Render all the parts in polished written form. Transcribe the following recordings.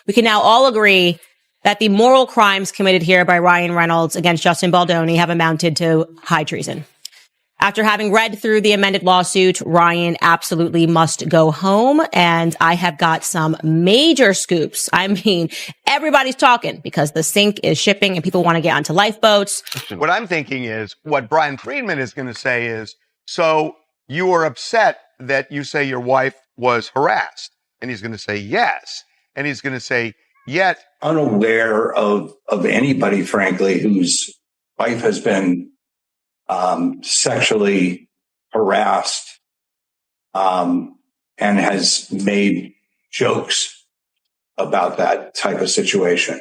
We can now all agree that the moral crimes committed here by Ryan Reynolds against Justin Baldoni have amounted to high treason. After having read through the amended lawsuit, Ryan absolutely must go home. And I have got some major scoops. I mean, everybody's talking because the sink is shipping and people want to get onto lifeboats. What I'm thinking is what Brian Friedman is going to say is, so you were upset that you say your wife was harassed. And he's going to say yes. And he's going to say, yet unaware of anybody, frankly, whose wife has been sexually harassed and has made jokes about that type of situation.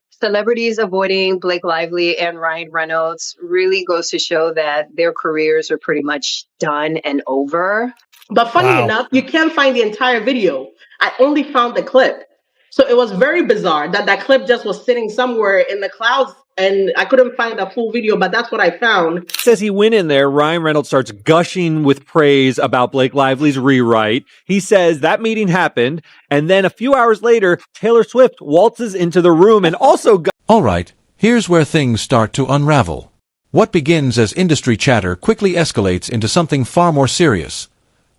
Celebrities avoiding Blake Lively and Ryan Reynolds really goes to show that their careers are pretty much done and over. But funny enough, you can't find the entire video. I only found the clip. So it was very bizarre that clip just was sitting somewhere in the clouds and I couldn't find a full video, but that's what I found. Says he went in there. Ryan Reynolds starts gushing with praise about Blake Lively's rewrite. He says that meeting happened. And then a few hours later, Taylor Swift waltzes into the room and also... All right, here's where things start to unravel. What begins as industry chatter quickly escalates into something far more serious.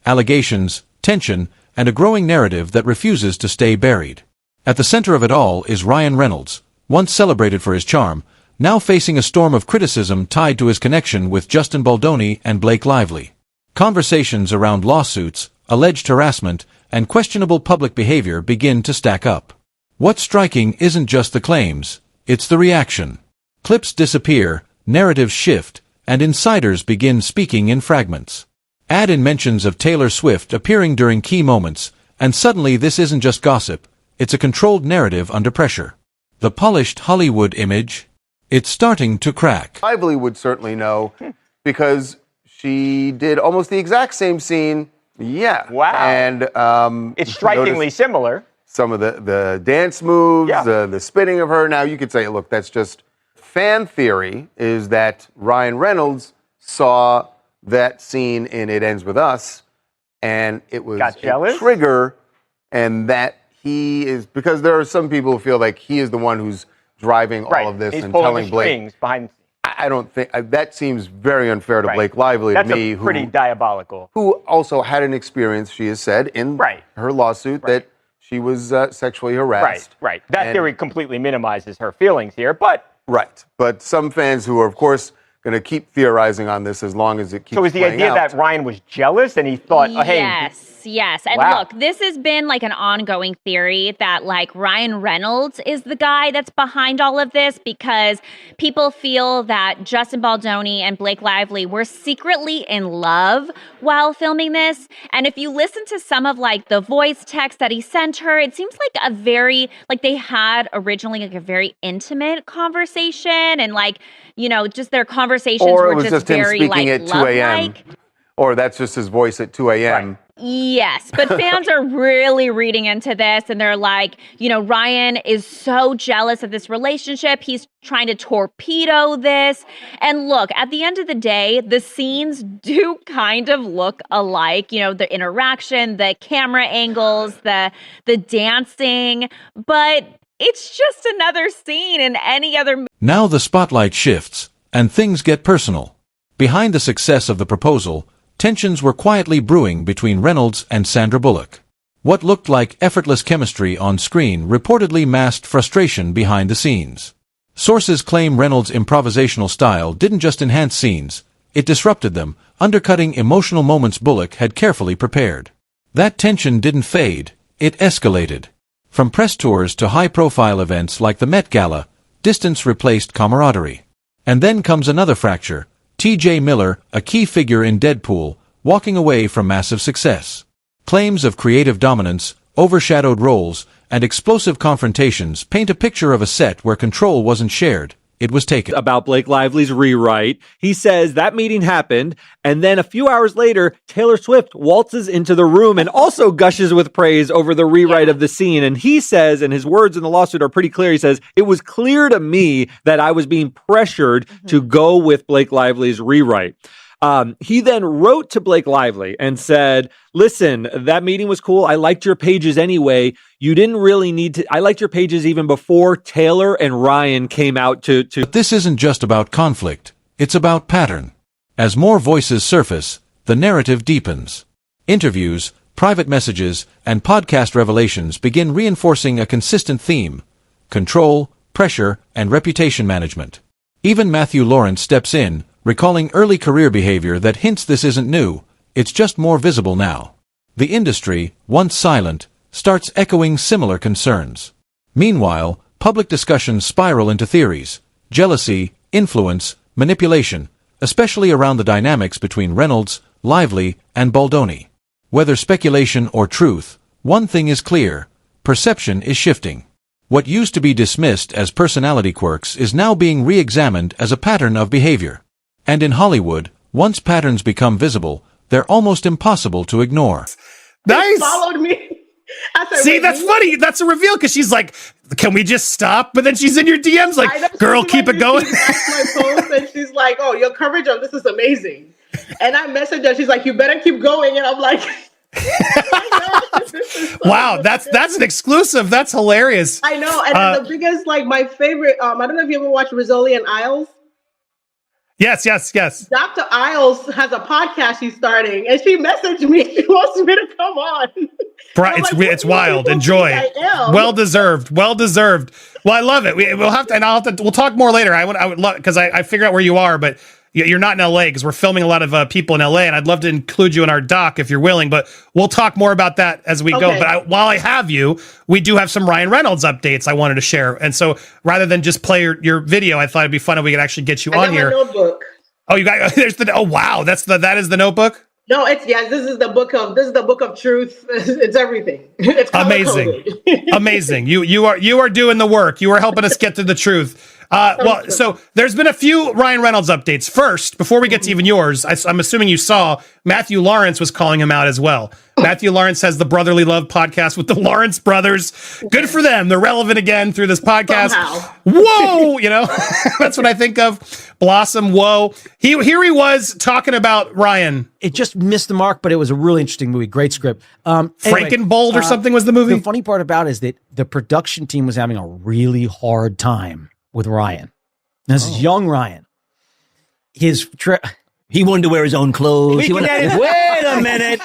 Allegations, tension, and a growing narrative that refuses to stay buried. At the center of it all is Ryan Reynolds, once celebrated for his charm, now facing a storm of criticism tied to his connection with Justin Baldoni and Blake Lively. Conversations around lawsuits, alleged harassment, and questionable public behavior begin to stack up. What's striking isn't just the claims, it's the reaction. Clips disappear, narratives shift, and insiders begin speaking in fragments. Add in mentions of Taylor Swift appearing during key moments, and suddenly this isn't just gossip, it's a controlled narrative under pressure. The polished Hollywood image, it's starting to crack. Lively would certainly know because she did almost the exact same scene. Yeah. Wow. And it's strikingly similar. Some of the dance moves, the spitting of her. Now you could say, look, that's just fan theory, is that Ryan Reynolds saw that scene in It Ends With Us, and it was a trigger, and that he is, because there are some people who feel like he is the one who's driving all of this. He's and pulling telling the Blake. Strings behind. I don't think that seems very unfair to Blake Lively. That's to me, a pretty diabolical. Who also had an experience, she has said in her lawsuit that she was sexually harassed. Right. That theory completely minimizes her feelings here, but but some fans who are, of course, going to keep theorizing on this as long as it keeps. So is the idea out. that Ryan was jealous and he thought, oh, hey. Yes. And look, this has been like an ongoing theory that like Ryan Reynolds is the guy that's behind all of this because people feel that Justin Baldoni and Blake Lively were secretly in love while filming this. And if you listen to some of like the voice text that he sent her, it seems like a very, like they had originally like a very intimate conversation and like, you know, just their conversations were just very him speaking like at 2 a.m. love-like. Or that's just his voice at 2 a.m. Yes, but fans are really reading into this and they're like, you know, Ryan is so jealous of this relationship. He's trying to torpedo this. And look, at the end of the day, the scenes do kind of look alike. You know, the interaction, the camera angles, the dancing, but it's just another scene in any other. Now the spotlight shifts and things get personal. Behind the success of the proposal, tensions were quietly brewing between Reynolds and Sandra Bullock. What looked like effortless chemistry on screen reportedly masked frustration behind the scenes. Sources claim Reynolds' improvisational style didn't just enhance scenes, it disrupted them, undercutting emotional moments Bullock had carefully prepared. That tension didn't fade, it escalated. From press tours to high-profile events like the Met Gala, distance replaced camaraderie. And then comes another fracture. T.J. Miller, a key figure in Deadpool, walking away from massive success. Claims of creative dominance, overshadowed roles, and explosive confrontations paint a picture of a set where control wasn't shared, it was taken. About Blake Lively's rewrite, he says that meeting happened, and then a few hours later, Taylor Swift waltzes into the room and also gushes with praise over the rewrite of the scene. And he says, and his words in the lawsuit are pretty clear, he says, it was clear to me that I was being pressured to go with Blake Lively's rewrite. He then wrote to Blake Lively and said, listen, that meeting was cool. I liked your pages anyway. You didn't really need to. I liked your pages even before Taylor and Ryan came out to. But this isn't just about conflict. It's about pattern. As more voices surface, the narrative deepens. Interviews, private messages, and podcast revelations begin reinforcing a consistent theme: control, pressure, and reputation management. Even Matthew Lawrence steps in, recalling early career behavior that hints this isn't new, it's just more visible now. The industry, once silent, starts echoing similar concerns. Meanwhile, public discussions spiral into theories: jealousy, influence, manipulation, especially around the dynamics between Reynolds, Lively, and Baldoni. Whether speculation or truth, one thing is clear: perception is shifting. What used to be dismissed as personality quirks is now being re-examined as a pattern of behavior. And in Hollywood, once patterns become visible, they're almost impossible to ignore. Nice. They followed me. I said, see, that's funny. That's a reveal because she's like, can we just stop? But then she's in your DMs like, girl, keep it going. My post and she's like, oh, your coverage on this is amazing. And I messaged her. She's like, you better keep going. And I'm like, wow, that's an exclusive. That's hilarious. I know. And the biggest, like, my favorite, I don't know if you ever watched Rizzoli and Isles. Yes. Dr. Isles has a podcast she's starting, and she messaged me. She wants me to come on. It's wild. Enjoy. Well deserved. Well I love it. We'll talk more later. I would love, because I figured out where you are, but you're not in LA because we're filming a lot of people in LA, and I'd love to include you in our doc if you're willing, but we'll talk more about that as we go. But while I have you, we do have some Ryan Reynolds updates I wanted to share. And so rather than just play your video, I thought it'd be fun if we could actually get you on here. Notebook. Oh, you got, wow. That is the notebook? No, this is the book of truth. It's everything. It's amazing. Amazing. You are doing the work. You are helping us get to the truth. So there's been a few Ryan Reynolds updates. First, before we get to even yours, I'm assuming you saw Matthew Lawrence was calling him out as well. Matthew Lawrence has the Brotherly Love podcast with the Lawrence brothers. Good for them. They're relevant again through this podcast. Somehow. Whoa, that's what I think of. Blossom. Whoa. Here he was talking about Ryan. It just missed the mark, but it was a really interesting movie. Great script. Frankenbold or something was the movie. The funny part about it is that the production team was having a really hard time with Ryan. This is young Ryan. He wanted to wear his own clothes. Wait a minute.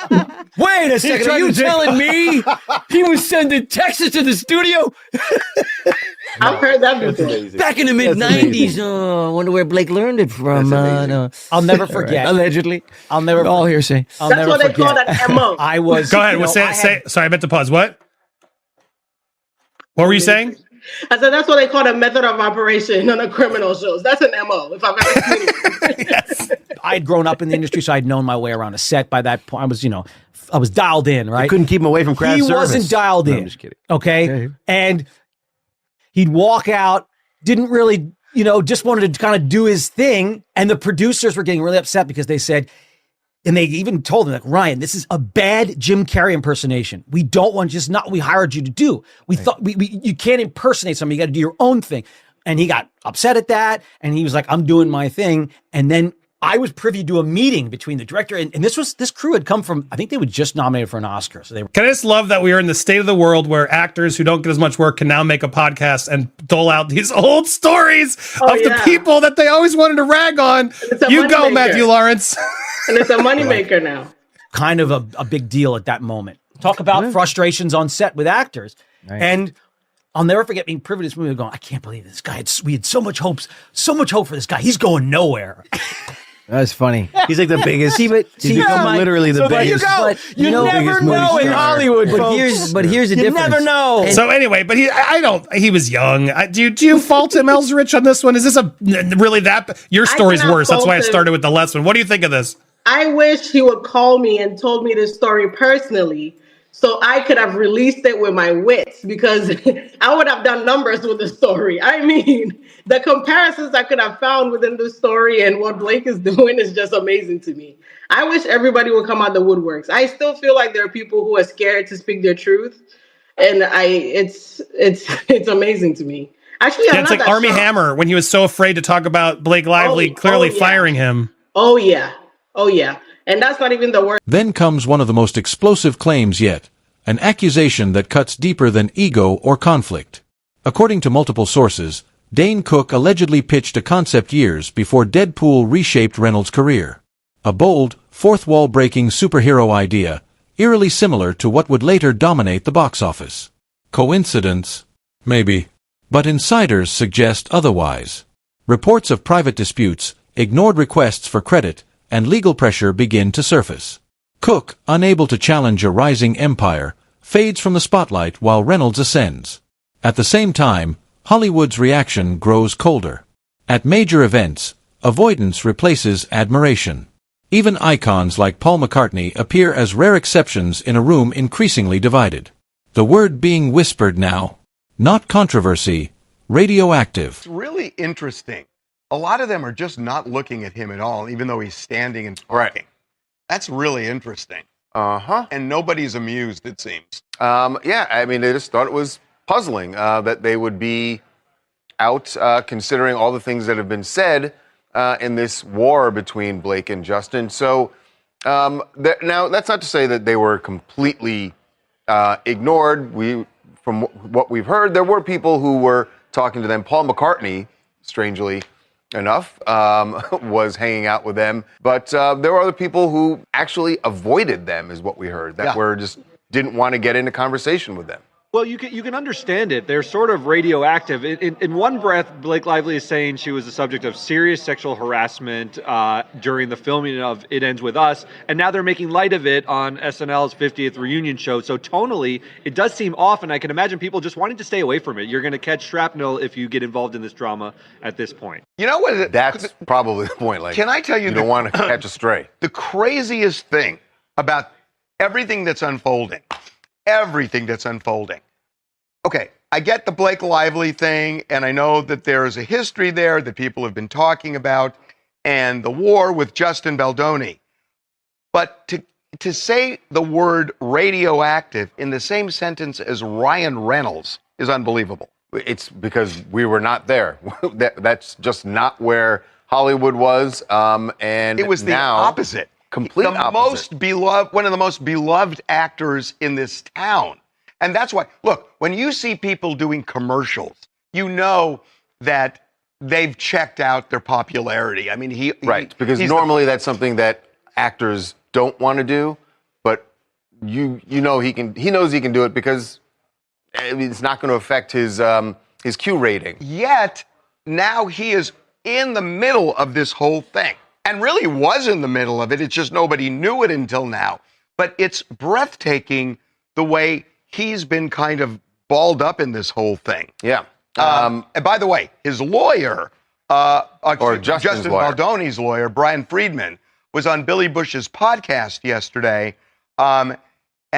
Wait a second. Are you telling me he was sending texts to the studio? I've heard that before. Back in the mid-'90s. I wonder where Blake learned it from. I'll never forget. Allegedly. I'll never all hearsay. That's what they call that MO. I was. Go ahead. Sorry, I meant to pause. What were you saying? I said that's what they call a method of operation on a criminal shows. That's an MO, if I've ever seen it. Yes. I'd grown up in the industry, so I'd known my way around a set by that point. I was dialed in, right? You couldn't keep him away from craft service. He wasn't dialed in. I'm just kidding. Okay? And he'd walk out, didn't really, just wanted to kind of do his thing. And the producers were getting really upset because they said, and they even told him, like, Ryan, this is a bad Jim Carrey impersonation. We don't want just not what we hired you to do. We thought you can't impersonate somebody. You got to do your own thing. And he got upset at that. And he was like, I'm doing my thing. And then I was privy to a meeting between the director and this crew had come from, I think they were just nominated for an Oscar. So they were. Can I just love that we are in the state of the world where actors who don't get as much work can now make a podcast and dole out these old stories of the people that they always wanted to rag on. You go, Matthew Lawrence. And it's a moneymaker now. Kind of a big deal at that moment. Talk about frustrations on set with actors. Right. And I'll never forget being privy to this movie going, I can't believe this guy. We had so much hope for this guy. He's going nowhere. That's funny. He's like the biggest. He's become literally the biggest. You never know in Hollywood, but here's the difference. You never know. So anyway, but he was young. Do you fault him, Elsrich, on this one? Is this really that? Your story's worse. That's why I started with the last one. What do you think of this? I wish he would call me and told me this story personally, so I could have released it with my wits, because I would have done numbers with the story. I mean, the comparisons I could have found within the story and what Blake is doing is just amazing to me. I wish everybody would come out the woodworks. I still feel like there are people who are scared to speak their truth, and it's amazing to me. Actually, it's like Armie Hammer when he was so afraid to talk about Blake Lively clearly firing him. Oh yeah. Oh, yeah. And that's not even the worst. Then comes one of the most explosive claims yet, an accusation that cuts deeper than ego or conflict. According to multiple sources, Dane Cook allegedly pitched a concept years before Deadpool reshaped Reynolds' career. A bold, fourth-wall-breaking superhero idea, eerily similar to what would later dominate the box office. Coincidence? Maybe. But insiders suggest otherwise. Reports of private disputes, ignored requests for credit, and legal pressure begin to surface. Cook, unable to challenge a rising empire, fades from the spotlight while Reynolds ascends. At the same time, Hollywood's reaction grows colder. At major events, avoidance replaces admiration. Even icons like Paul McCartney appear as rare exceptions in a room increasingly divided. The word being whispered now, not controversy, radioactive. It's really interesting. A lot of them are just not looking at him at all, even though he's standing and talking. Right. That's really interesting. Uh-huh. And nobody's amused, it seems. Yeah, I mean, they just thought it was puzzling that they would be out considering all the things that have been said in this war between Blake and Justin. So now, that's not to say that they were completely ignored. From what we've heard, there were people who were talking to them. Paul McCartney, strangely enough, was hanging out with them. But there were other people who actually avoided them, is what we heard, that were just didn't want to get into conversation with them. Well, you can understand it. They're sort of radioactive. In one breath, Blake Lively is saying she was the subject of serious sexual harassment during the filming of It Ends With Us, and now they're making light of it on SNL's 50th reunion show. So tonally, it does seem off, and I can imagine people just wanting to stay away from it. You're going to catch shrapnel if you get involved in this drama at this point. You know what? That's probably the point. Like, can I tell you, you don't want to catch a stray. The craziest thing about everything that's unfolding. Okay, I get the Blake Lively thing, and I know that there is a history there that people have been talking about, and the war with Justin Baldoni. But to say the word radioactive in the same sentence as Ryan Reynolds is unbelievable. It's because we were not there. That's just not where Hollywood was, and it was the opposite. Complete opposite. Most beloved, one of the most beloved actors in this town. And that's why, look, when you see people doing commercials, you know that they've checked out their popularity. I mean, because normally that's something that actors don't want to do, but you know he knows he can do it because it's not going to affect his Q rating. Yet now he is in the middle of this whole thing. And really was in the middle of it. It's just nobody knew it until now. But it's breathtaking the way he's been kind of balled up in this whole thing. Yeah. And by the way, his lawyer, Justin Baldoni's lawyer, Brian Friedman, was on Billy Bush's podcast yesterday. And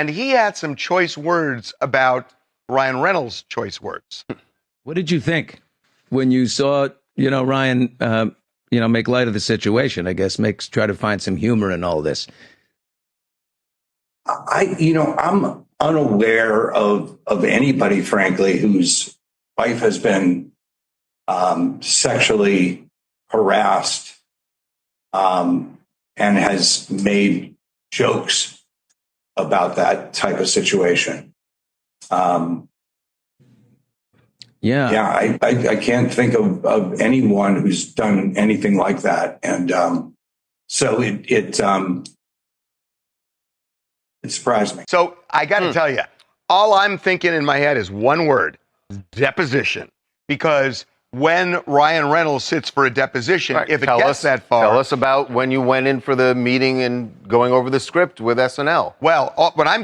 he had some choice words about Ryan Reynolds' choice words. What did you think when you saw, Ryan, make light of the situation? I guess try to find some humor in all this. I'm unaware of anybody, frankly, whose wife has been sexually harassed and has made jokes about that type of situation. I can't think of anyone who's done anything like that, and so it surprised me. So I got to tell you, all I'm thinking in my head is one word: deposition. Because when Ryan Reynolds sits for a deposition, if it gets that far, tell us about when you went in for the meeting and going over the script with SNL. Well, what I'm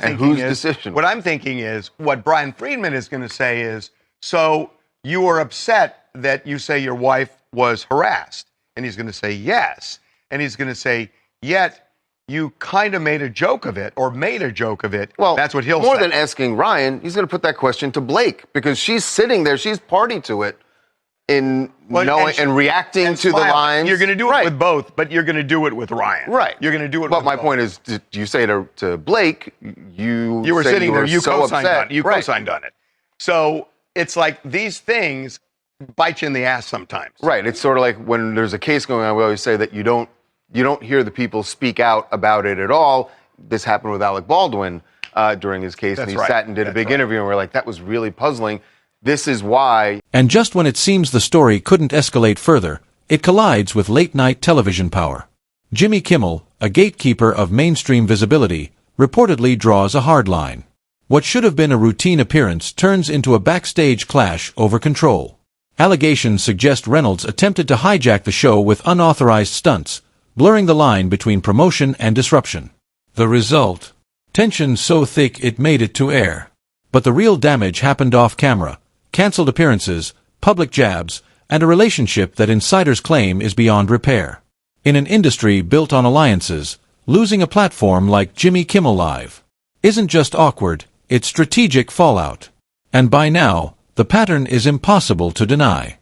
thinking is what Brian Friedman is going to say is, so you were upset that you say your wife was harassed. And he's going to say yes. And he's going to say, yet you kind of made a joke of it. Well, that's what he'll say. More than asking Ryan, he's going to put that question to Blake because she's sitting there. She's party to it and reacting to the lines. You're going to do it with both, but you're going to do it with Ryan. Right. You're going to do it with both. But my point is, do you say to Blake, you were sitting there, you co-signed on it. You co-signed on it. So it's like these things bite you in the ass sometimes. Right. It's sort of like when there's a case going on, we always say that you don't you don't hear the people speak out about it at all. This happened with Alec Baldwin during his case, and he sat and did a big interview, and we're like, that was really puzzling. This is why. And just when it seems the story couldn't escalate further, it collides with late-night television power. Jimmy Kimmel, a gatekeeper of mainstream visibility, reportedly draws a hard line. What should have been a routine appearance turns into a backstage clash over control. Allegations suggest Reynolds attempted to hijack the show with unauthorized stunts, blurring the line between promotion and disruption. The result? Tension so thick it made it to air. But the real damage happened off-camera. Cancelled appearances, public jabs, and a relationship that insiders claim is beyond repair. In an industry built on alliances, losing a platform like Jimmy Kimmel Live isn't just awkward, it's strategic fallout. And by now, the pattern is impossible to deny.